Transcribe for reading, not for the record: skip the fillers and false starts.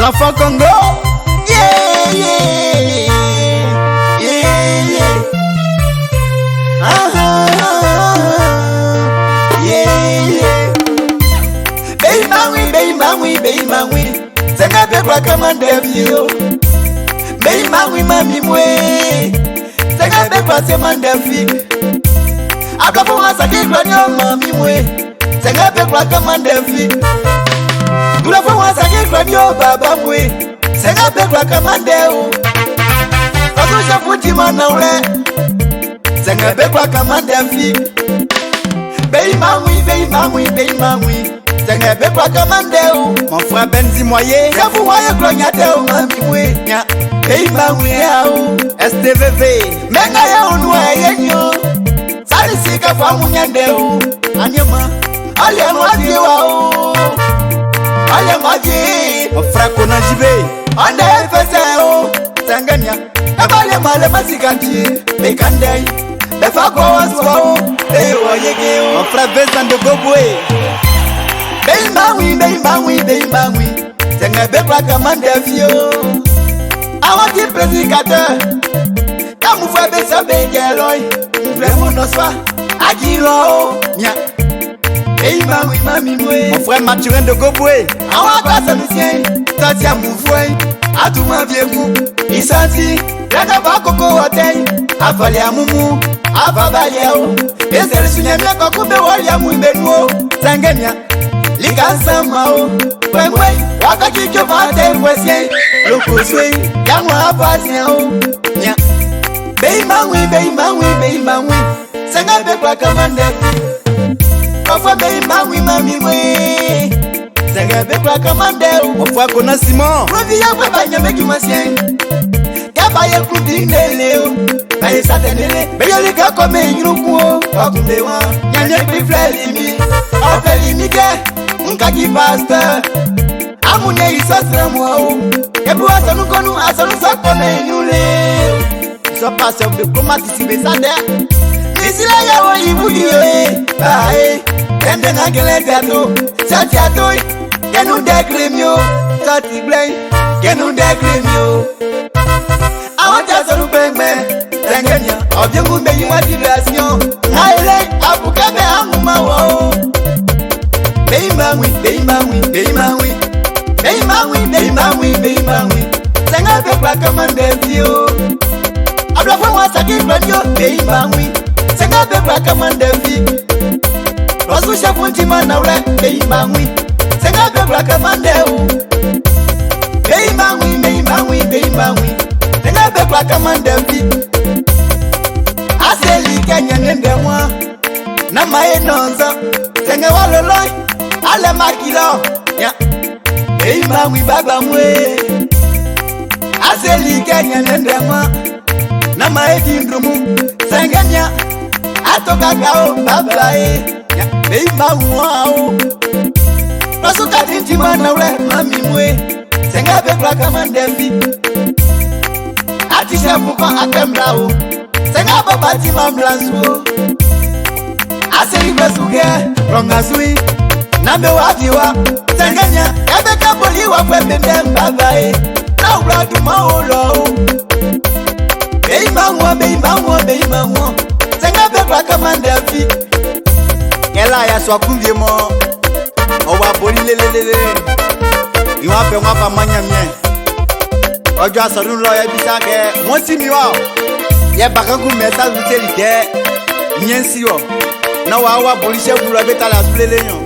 enfant Congo. Yeah, yeah, yeah, yeah. Yeah, yeah. Baby, mami, c'est qu'à peu près comme un défi. Baby, mami, moué, c'est qu'à peu près c'est mon défi. Après pour moi, ça qui est mami, moué, c'est qu'à peu près comme un défi. Tout le fois, ça qui est baba, moué, c'est qu'à peu près comme un défi. Parce que j'ai foutu mon nom, c'est qu'à peu près comme un défi. Baby, mami, c'est qu'à peu près comme un défi. Mon frère Benzi Moyer, c'est vous voyez clognate, mami, moué, baby, mami, STVV, menga ya unwa yenyo. Sali sika fa munyande o anyama ale mwaji wa o ale mwaji mon frère Conan JB, ande fese o Tanganya ebale male masikati bekandai befa ko waswa o oyege o mon frère Vincent de Goboué, Baby mami tenga bekwa kamande fio awati prédicateur kamu fa besa bekeloi vraiment non soit agilo nya Baby mami moué mon frère Mathurin de Goboué, awa pasa misien tatia mouvoy atuma viegu isanti yaka ba koko hotei avali amumu avabaleo ezeli sunyamia kokube wali amuibenuo Tanganya Ligansama o, wemwe, wakakikyo vate wesye, lokoswe, yamwa apasya o, nya. Baby mami, senga bekwa kamandefi. Kofwa baby mami mwe, senga bekwa kamandeu. mon frère Conan Simon, Provi ya kweba nyameki mwasye, kaba ye kudi neleo, baye satenele, beyo liga kome inukuo, wakundewa, nyanye krifle limi, ofe limike. Nkaki pasteur amune isosre mo ebu asanu sakone nyule so pasteur de Compositeur besade. misila yawo ibugiye bae ende na gele gato chati atoy kenu de gremio chati blay kenu de gremio awata sonu pengme Tanganya obyengu be yiwa diversion na ele abukabe amuma wo Baby mami, senga bekwa kamande vio. Abla kwa mwasa kifranyo, baby mami, senga bekwa kamande vi. Rosu shafunti manaule, baby mami, senga bekwa kamande u. Baby mami, senga bekwa kamande vi. Aseli kenya nende mwa, na mae nonza, senga waloloi. Ale makilo, ya. Baby mami baba mwe. Aseli kenya nendema. Na maedi ndrumu. Tanganya. Atoka kao baba e. Ya. Baby mami wao. Nosuka tinti mana ule mami mwe. Senga bekla kama ndefi. Atisha fuka akemrao. Senga babati mamlansu. Aseli besuke. Rongazui. Nambe wajiwa Tanganya ebe kaboli wa kwebende mbabae na uladu maolo Baby mangwa Senga beba kamande afi Ela ya swakundie mo, owa boli lelelele, iwa pe wapa manya mien. Ojo asarun lo ye bisake, monsi miwa, ye bakangu message uteli ke, mien siwo, na wa boli she bula beta la sulele yon.